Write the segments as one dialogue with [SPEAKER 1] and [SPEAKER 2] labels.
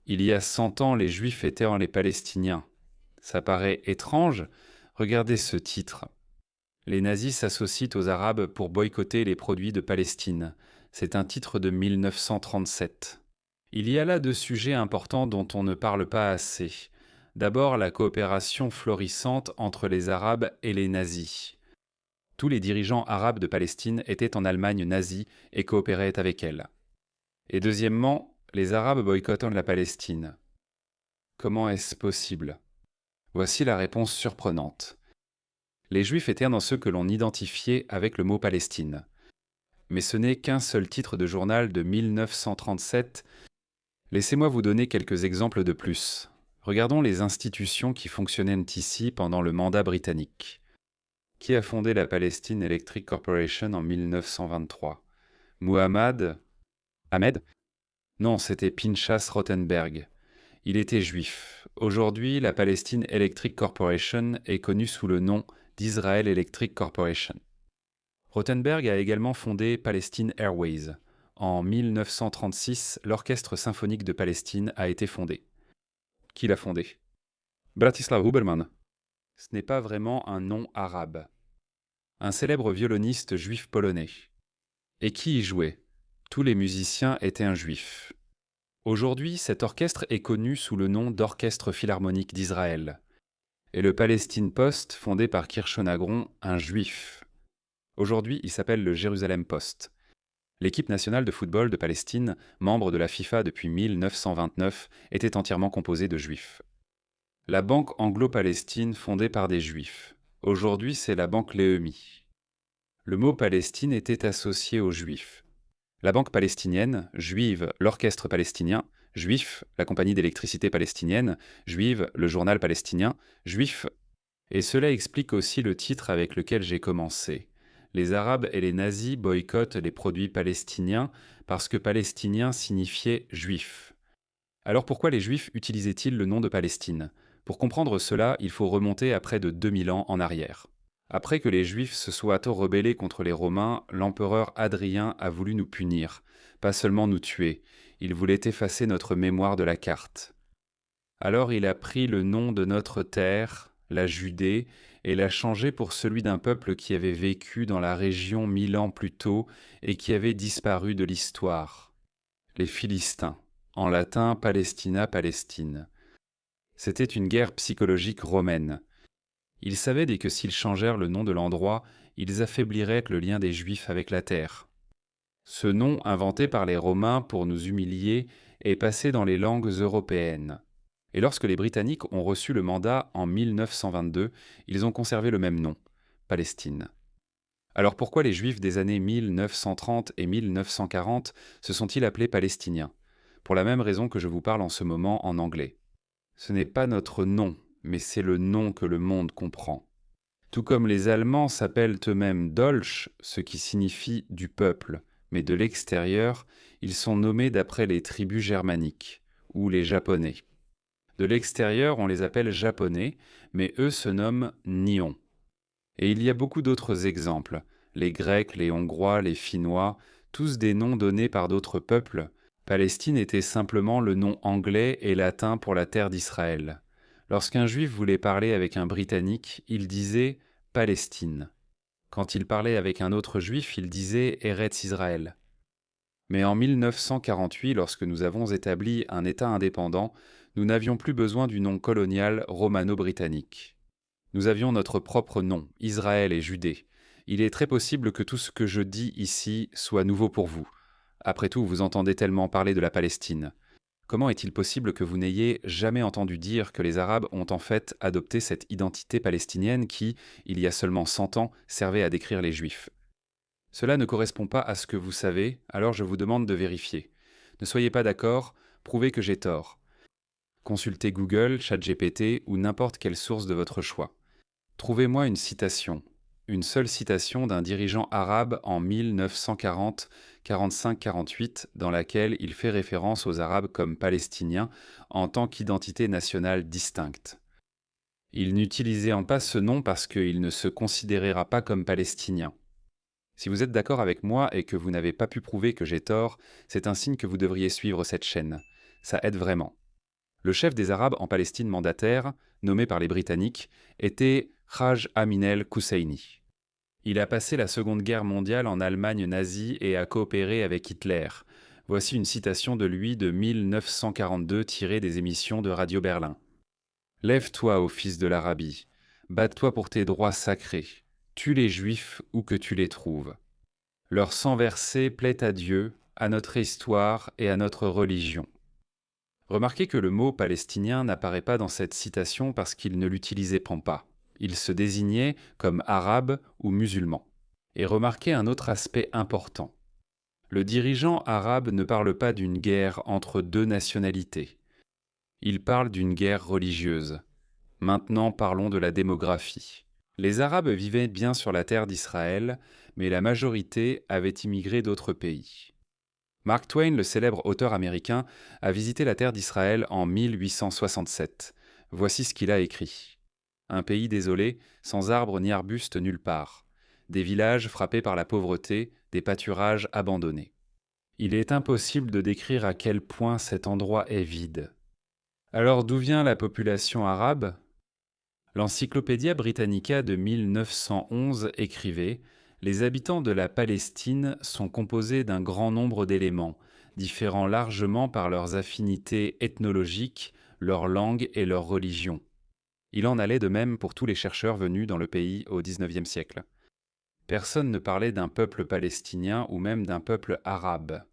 [SPEAKER 1] Il y a 100 ans, les Juifs étaient les Palestiniens. Ça paraît étrange? Regardez ce titre. Les nazis s'associent aux Arabes pour boycotter les produits de Palestine. C'est un titre de 1937. Il y a là deux sujets importants dont on ne parle pas assez. D'abord, la coopération florissante entre les Arabes et les nazis. Tous les dirigeants arabes de Palestine étaient en Allemagne nazie et coopéraient avec elle. Et deuxièmement, les Arabes boycottent la Palestine. Comment est-ce possible? Voici la réponse surprenante. Les Juifs étaient dans ceux que l'on identifiait avec le mot Palestine. Mais ce n'est qu'un seul titre de journal de 1937. Laissez-moi vous donner quelques exemples de plus. Regardons les institutions qui fonctionnaient ici pendant le mandat britannique. Qui a fondé la Palestine Electric Corporation en 1923? Muhammad Ahmed? Non, c'était Pinchas Rothenberg. Il était juif. Aujourd'hui, la Palestine Electric Corporation est connue sous le nom d'Israel Electric Corporation. Rothenberg a également fondé Palestine Airways. En 1936, l'Orchestre symphonique de Palestine a été fondé. Qui l'a fondé? Bratislav Huberman. Ce n'est pas vraiment un nom arabe. Un célèbre violoniste juif polonais. Et qui y jouait? Tous les musiciens étaient un juif. Aujourd'hui, cet orchestre est connu sous le nom d'Orchestre philharmonique d'Israël. Et le Palestine Post, fondé par Kirshon-Agron, un juif. Aujourd'hui, il s'appelle le Jérusalem Post. L'équipe nationale de football de Palestine, membre de la FIFA depuis 1929, était entièrement composée de juifs. La Banque anglo-palestine, fondée par des juifs. Aujourd'hui, c'est la Banque Leumi. Le mot Palestine était associé aux juifs. La Banque palestinienne, juive, l'Orchestre palestinien, juif, la Compagnie d'électricité palestinienne, juive, le Journal palestinien, juif. Et cela explique aussi le titre avec lequel j'ai commencé. Les Arabes et les nazis boycottent les produits palestiniens parce que palestinien signifiait juif. Alors pourquoi les Juifs utilisaient-ils le nom de Palestine? Pour comprendre cela, il faut remonter à près de 2000 ans en arrière. Après que les Juifs se soient rebellés contre les Romains, l'empereur Hadrien a voulu nous punir, pas seulement nous tuer, il voulait effacer notre mémoire de la carte. Alors il a pris le nom de notre terre, la Judée, et l'a changé pour celui d'un peuple qui avait vécu dans la région 1000 ans plus tôt et qui avait disparu de l'histoire. Les Philistins, en latin Palestina, Palestine. C'était une guerre psychologique romaine. Ils savaient dès que s'ils changèrent le nom de l'endroit, ils affaibliraient le lien des Juifs avec la terre. Ce nom, inventé par les Romains pour nous humilier, est passé dans les langues européennes. Et lorsque les Britanniques ont reçu le mandat en 1922, ils ont conservé le même nom, Palestine. Alors pourquoi les Juifs des années 1930 et 1940 se sont-ils appelés Palestiniens? Pour la même raison que je vous parle en ce moment en anglais. Ce n'est pas notre nom, mais c'est le nom que le monde comprend. Tout comme les Allemands s'appellent eux-mêmes Deutsch, ce qui signifie du peuple, mais de l'extérieur, ils sont nommés d'après les tribus germaniques, ou les Japonais. De l'extérieur, on les appelle Japonais, mais eux se nomment Nihon. Et il y a beaucoup d'autres exemples, les Grecs, les Hongrois, les Finnois, tous des noms donnés par d'autres peuples. Palestine était simplement le nom anglais et latin pour la terre d'Israël. Lorsqu'un juif voulait parler avec un Britannique, il disait « Palestine ». Quand il parlait avec un autre juif, il disait « Eretz Israël ». Mais en 1948, lorsque nous avons établi un État indépendant, nous n'avions plus besoin du nom colonial romano-britannique. Nous avions notre propre nom, Israël et Judée. Il est très possible que tout ce que je dis ici soit nouveau pour vous. Après tout, vous entendez tellement parler de la Palestine. Comment est-il possible que vous n'ayez jamais entendu dire que les Arabes ont en fait adopté cette identité palestinienne qui, il y a seulement 100 ans, servait à décrire les Juifs? Cela ne correspond pas à ce que vous savez, alors je vous demande de vérifier. Ne soyez pas d'accord, prouvez que j'ai tort. Consultez Google, ChatGPT ou n'importe quelle source de votre choix. Trouvez-moi une seule citation d'un dirigeant arabe en 1940, 45-48, dans laquelle il fait référence aux Arabes comme Palestiniens en tant qu'identité nationale distincte. Il n'utilisait pas ce nom parce qu'il ne se considérera pas comme palestinien. Si vous êtes d'accord avec moi et que vous n'avez pas pu prouver que j'ai tort, c'est un signe que vous devriez suivre cette chaîne. Ça aide vraiment. Le chef des Arabes en Palestine mandataire, nommé par les Britanniques, était Haj Amin el-Husseini. Il a passé la Seconde Guerre mondiale en Allemagne nazie et a coopéré avec Hitler. Voici une citation de lui de 1942 tirée des émissions de Radio Berlin. « Lève-toi, ô fils de l'Arabie, bats-toi pour tes droits sacrés, tue les Juifs où que tu les trouves. Leur sang versé plaît à Dieu, à notre histoire et à notre religion. » Remarquez que le mot palestinien n'apparaît pas dans cette citation parce qu'il ne l'utilisait pas. Il se désignait comme arabe ou musulman. Et remarquez un autre aspect important. Le dirigeant arabe ne parle pas d'une guerre entre deux nationalités. Il parle d'une guerre religieuse. Maintenant, parlons de la démographie. Les Arabes vivaient bien sur la terre d'Israël, mais la majorité avait immigré d'autres pays. Mark Twain, le célèbre auteur américain, a visité la terre d'Israël en 1867. Voici ce qu'il a écrit. Un pays désolé, sans arbres ni arbustes nulle part. Des villages frappés par la pauvreté, des pâturages abandonnés. Il est impossible de décrire à quel point cet endroit est vide. Alors d'où vient la population arabe ? L'Encyclopædia Britannica de 1911 écrivait « Les habitants de la Palestine sont composés d'un grand nombre d'éléments, différant largement par leurs affinités ethnologiques, leur langue et leur religion. » Il en allait de même pour tous les chercheurs venus dans le pays au XIXe siècle. Personne ne parlait d'un peuple palestinien ou même d'un peuple arabe.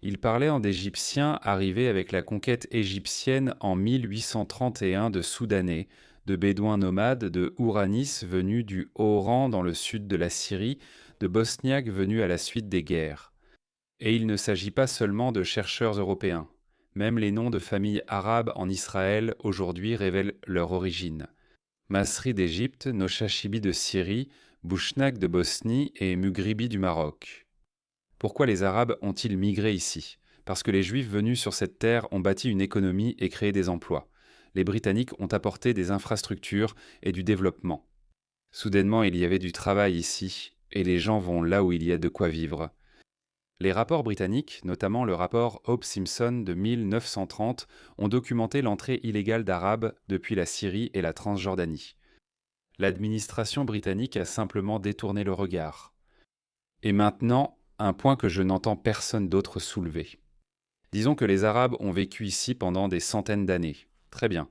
[SPEAKER 1] Il parlait en d'Égyptiens arrivés avec la conquête égyptienne en 1831 de Soudanais, de Bédouins nomades, de Ouranis venus du Haut-Rang dans le sud de la Syrie, de Bosniaques venus à la suite des guerres. Et il ne s'agit pas seulement de chercheurs européens. Même les noms de familles arabes en Israël aujourd'hui révèlent leur origine. Masri d'Égypte, Noshachibi de Syrie, Bouchnak de Bosnie et Mugribi du Maroc. Pourquoi les Arabes ont-ils migré ici ? Parce que les Juifs venus sur cette terre ont bâti une économie et créé des emplois. Les Britanniques ont apporté des infrastructures et du développement. Soudainement, il y avait du travail ici, et les gens vont là où il y a de quoi vivre. Les rapports britanniques, notamment le rapport Hope-Simpson de 1930, ont documenté l'entrée illégale d'Arabes depuis la Syrie et la Transjordanie. L'administration britannique a simplement détourné le regard. Et maintenant, un point que je n'entends personne d'autre soulever. Disons que les Arabes ont vécu ici pendant des centaines d'années. Très bien.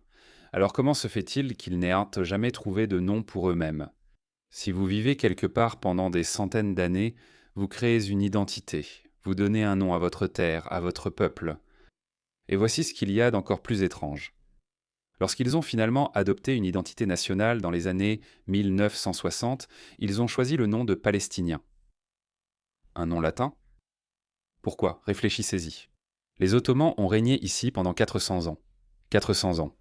[SPEAKER 1] Alors comment se fait-il qu'ils n'aient jamais trouvé de nom pour eux-mêmes ? Si vous vivez quelque part pendant des centaines d'années, vous créez une identité, vous donnez un nom à votre terre, à votre peuple. Et voici ce qu'il y a d'encore plus étrange. Lorsqu'ils ont finalement adopté une identité nationale dans les années 1960, ils ont choisi le nom de Palestiniens. Un nom latin ? Pourquoi ? Réfléchissez-y. Les Ottomans ont régné ici pendant 400 ans. 400 ans.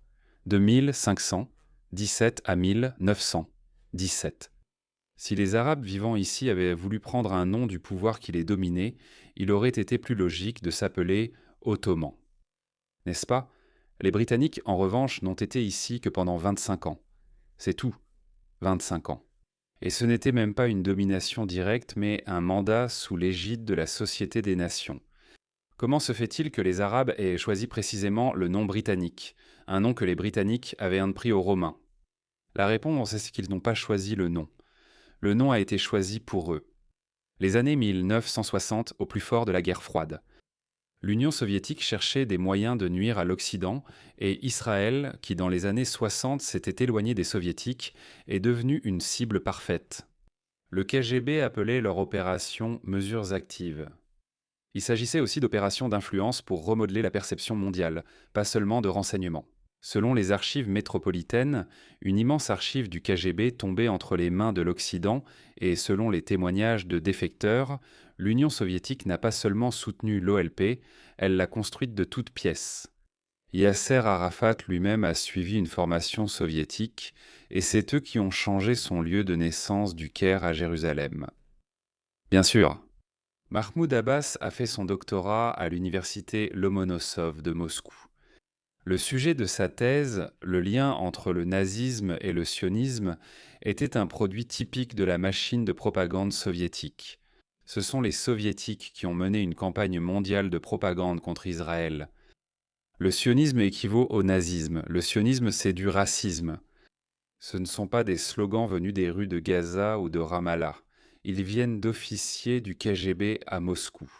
[SPEAKER 1] De 1517 à 1917. Si les Arabes vivant ici avaient voulu prendre un nom du pouvoir qui les dominait, il aurait été plus logique de s'appeler Ottomans. N'est-ce pas ? Les Britanniques, en revanche, n'ont été ici que pendant 25 ans. C'est tout. 25 ans. Et ce n'était même pas une domination directe, mais un mandat sous l'égide de la Société des Nations. Comment se fait-il que les Arabes aient choisi précisément le nom britannique, un nom que les Britanniques avaient impris aux Romains ? La réponse est qu'ils n'ont pas choisi le nom. Le nom a été choisi pour eux. Les années 1960, au plus fort de la guerre froide. L'Union soviétique cherchait des moyens de nuire à l'Occident et Israël, qui dans les années 60 s'était éloigné des soviétiques, est devenu une cible parfaite. Le KGB appelait leur opération « mesures actives ». Il s'agissait aussi d'opérations d'influence pour remodeler la perception mondiale, pas seulement de renseignement. Selon les archives métropolitaines, une immense archive du KGB tombait entre les mains de l'Occident et selon les témoignages de défecteurs, l'Union soviétique n'a pas seulement soutenu l'OLP, elle l'a construite de toutes pièces. Yasser Arafat lui-même a suivi une formation soviétique et c'est eux qui ont changé son lieu de naissance du Caire à Jérusalem. Bien sûr, Mahmoud Abbas a fait son doctorat à l'université Lomonosov de Moscou. Le sujet de sa thèse, le lien entre le nazisme et le sionisme, était un produit typique de la machine de propagande soviétique. Ce sont les soviétiques qui ont mené une campagne mondiale de propagande contre Israël. Le sionisme équivaut au nazisme. Le sionisme, c'est du racisme. Ce ne sont pas des slogans venus des rues de Gaza ou de Ramallah. Ils viennent d'officiers du KGB à Moscou.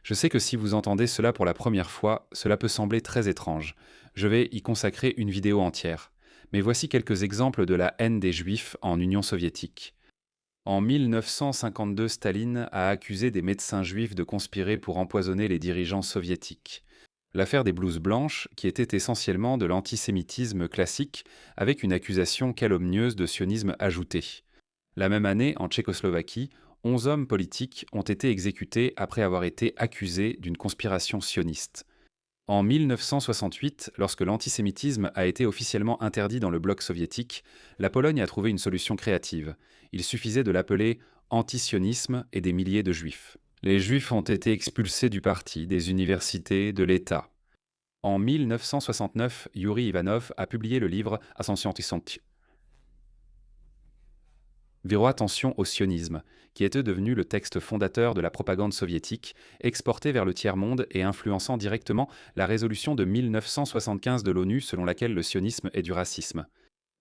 [SPEAKER 1] Je sais que si vous entendez cela pour la première fois, cela peut sembler très étrange. Je vais y consacrer une vidéo entière. Mais voici quelques exemples de la haine des Juifs en Union soviétique. En 1952, Staline a accusé des médecins juifs de conspirer pour empoisonner les dirigeants soviétiques. L'affaire des blouses blanches, qui était essentiellement de l'antisémitisme classique, avec une accusation calomnieuse de sionisme ajoutée. La même année, en Tchécoslovaquie, 11 hommes politiques ont été exécutés après avoir été accusés d'une conspiration sioniste. En 1968, lorsque l'antisémitisme a été officiellement interdit dans le bloc soviétique, la Pologne a trouvé une solution créative. Il suffisait de l'appeler antisionisme et des milliers de juifs. Les juifs ont été expulsés du parti, des universités, de l'État. En 1969, Yuri Ivanov a publié le livre Ascension antisémite. Véro attention au sionisme, qui était devenu le texte fondateur de la propagande soviétique, exporté vers le tiers-monde et influençant directement la résolution de 1975 de l'ONU selon laquelle le sionisme est du racisme.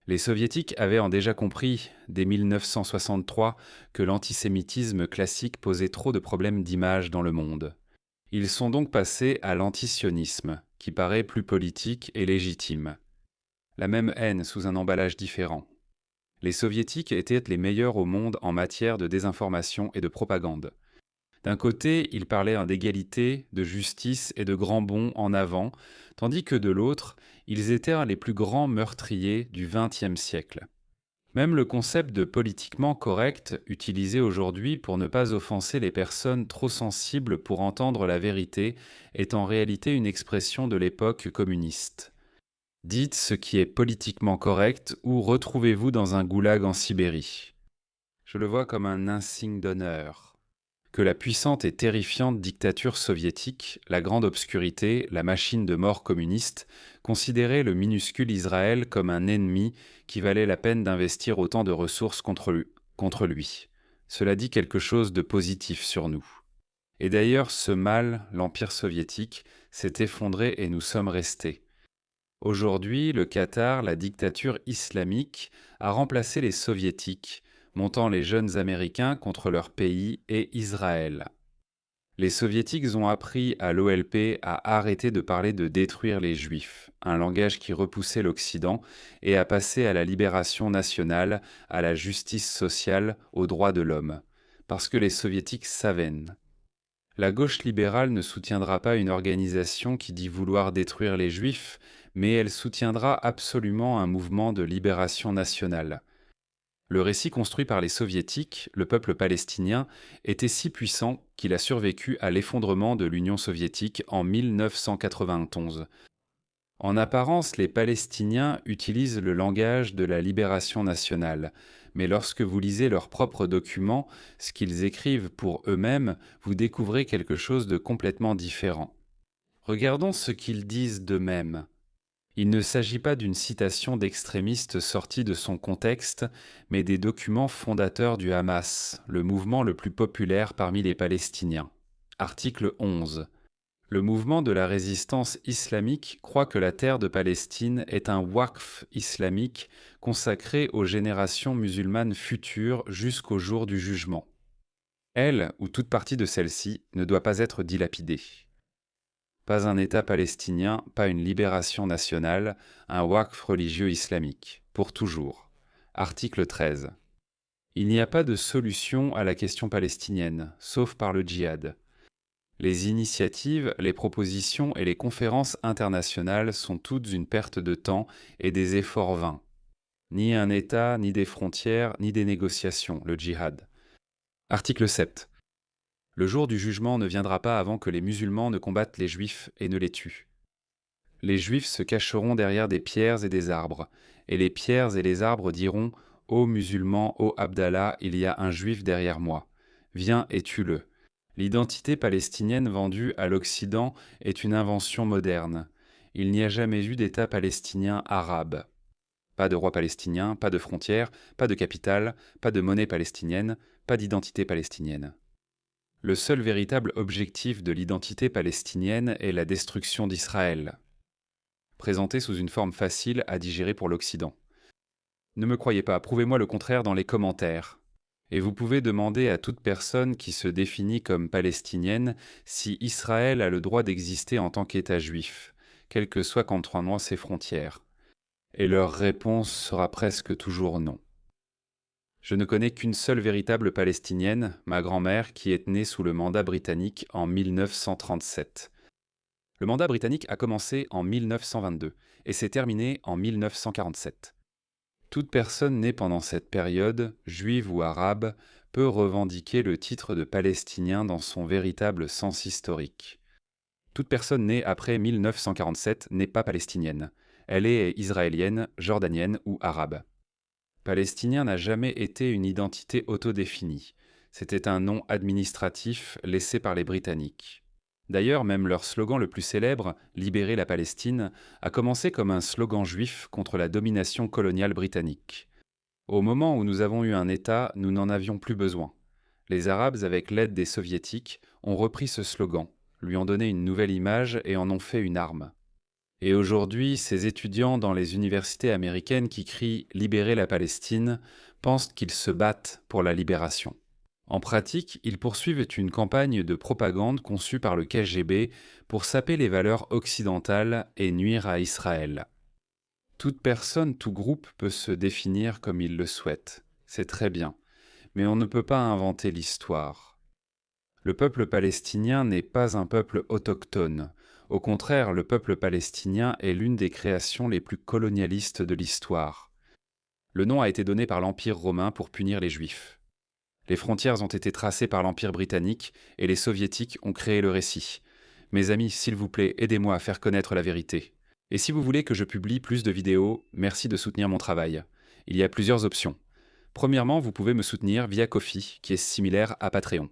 [SPEAKER 1] Les soviétiques avaient en déjà compris, dès 1963, que l'antisémitisme classique posait trop de problèmes d'image dans le monde. Ils sont donc passés à l'antisionisme, qui paraît plus politique et légitime. La même haine sous un emballage différent. Les soviétiques étaient les meilleurs au monde en matière de désinformation et de propagande. D'un côté, ils parlaient d'égalité, de justice et de grands bonds en avant, tandis que de l'autre, ils étaient les plus grands meurtriers du XXe siècle. Même le concept de politiquement correct, utilisé aujourd'hui pour ne pas offenser les personnes trop sensibles pour entendre la vérité, est en réalité une expression de l'époque communiste. Dites ce qui est politiquement correct ou retrouvez-vous dans un goulag en Sibérie. Je le vois comme un insigne d'honneur. Que la puissante et terrifiante dictature soviétique, la grande obscurité, la machine de mort communiste, considérait le minuscule Israël comme un ennemi qui valait la peine d'investir autant de ressources contre lui. Cela dit quelque chose de positif sur nous. Et d'ailleurs, ce mal, l'Empire soviétique, s'est effondré et nous sommes restés. Aujourd'hui, le Qatar, la dictature islamique, a remplacé les soviétiques, montant les jeunes Américains contre leur pays et Israël. Les soviétiques ont appris à l'OLP à arrêter de parler de détruire les juifs, un langage qui repoussait l'Occident, et à passer à la libération nationale, à la justice sociale, aux droits de l'homme, parce que les soviétiques savent. La gauche libérale ne soutiendra pas une organisation qui dit vouloir détruire les juifs, mais elle soutiendra absolument un mouvement de libération nationale. Le récit construit par les soviétiques, le peuple palestinien, était si puissant qu'il a survécu à l'effondrement de l'Union soviétique en 1991. En apparence, les Palestiniens utilisent le langage de la libération nationale, mais lorsque vous lisez leurs propres documents, ce qu'ils écrivent pour eux-mêmes, vous découvrez quelque chose de complètement différent. Regardons ce qu'ils disent d'eux-mêmes. Il ne s'agit pas d'une citation d'extrémiste sortie de son contexte, mais des documents fondateurs du Hamas, le mouvement le plus populaire parmi les Palestiniens. Article 11. Le mouvement de la résistance islamique croit que la terre de Palestine est un waqf islamique consacré aux générations musulmanes futures jusqu'au jour du jugement. Elle, ou toute partie de celle-ci, ne doit pas être dilapidée. Pas un État palestinien, pas une libération nationale, un waqf religieux islamique, pour toujours. Article 13. Il n'y a pas de solution à la question palestinienne, sauf par le djihad. Les initiatives, les propositions et les conférences internationales sont toutes une perte de temps et des efforts vains. Ni un État, ni des frontières, ni des négociations, le djihad. Article 7. Le jour du jugement ne viendra pas avant que les musulmans ne combattent les juifs et ne les tuent. Les juifs se cacheront derrière des pierres et des arbres, et les pierres et les arbres diront « Ô musulmans, ô Abdallah, il y a un juif derrière moi. Viens et tue-le. » L'identité palestinienne vendue à l'Occident est une invention moderne. Il n'y a jamais eu d'État palestinien arabe. Pas de roi palestinien, pas de frontières, pas de capitale, pas de monnaie palestinienne, pas d'identité palestinienne. Le seul véritable objectif de l'identité palestinienne est la destruction d'Israël. présenté sous une forme facile à digérer pour l'Occident. Ne me croyez pas, prouvez-moi le contraire dans les commentaires. Et vous pouvez demander à toute personne qui se définit comme palestinienne si Israël a le droit d'exister en tant qu'État juif, quel que soit qu'entrant ses frontières. Et leur réponse sera presque toujours non. Je ne connais qu'une seule véritable palestinienne, ma grand-mère, qui est née sous le mandat britannique en 1937. Le mandat britannique a commencé en 1922 et s'est terminé en 1947. Toute personne née pendant cette période, juive ou arabe, peut revendiquer le titre de palestinien dans son véritable sens historique. Toute personne née après 1947 n'est pas palestinienne. Elle est israélienne, jordanienne ou arabe. Palestinien n'a jamais été une identité autodéfinie. C'était un nom administratif laissé par les Britanniques. D'ailleurs, même leur slogan le plus célèbre, « Libérer la Palestine », a commencé comme un slogan juif contre la domination coloniale britannique. Au moment où nous avons eu un État, nous n'en avions plus besoin. Les Arabes, avec l'aide des Soviétiques, ont repris ce slogan, lui ont donné une nouvelle image et en ont fait une arme. Et aujourd'hui, ces étudiants dans les universités américaines qui crient « Libérer la Palestine » pensent qu'ils se battent pour la libération. En pratique, ils poursuivent une campagne de propagande conçue par le KGB pour saper les valeurs occidentales et nuire à Israël. Toute personne, tout groupe peut se définir comme il le souhaite. C'est très bien. Mais on ne peut pas inventer l'histoire. Le peuple palestinien n'est pas un peuple autochtone. Au contraire, le peuple palestinien est l'une des créations les plus colonialistes de l'histoire. Le nom a été donné par l'Empire romain pour punir les Juifs. Les frontières ont été tracées par l'Empire britannique et les Soviétiques ont créé le récit. Mes amis, s'il vous plaît, aidez-moi à faire connaître la vérité. Et si vous voulez que je publie plus de vidéos, merci de soutenir mon travail. Il y a plusieurs options. Premièrement, vous pouvez me soutenir via Ko-fi, qui est similaire à Patreon.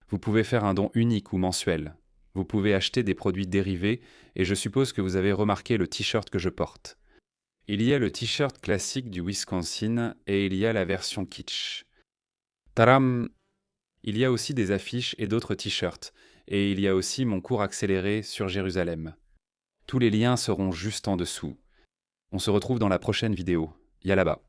[SPEAKER 1] Vous pouvez faire un don unique ou mensuel. Vous pouvez acheter des produits dérivés et je suppose que vous avez remarqué le t-shirt que je porte. Il y a le t-shirt classique du Wisconsin et il y a la version kitsch. Taram! Il y a aussi des affiches et d'autres t-shirts et il y a aussi mon cours accéléré sur Jérusalem. Tous les liens seront juste en dessous. On se retrouve dans la prochaine vidéo. Yalla bas.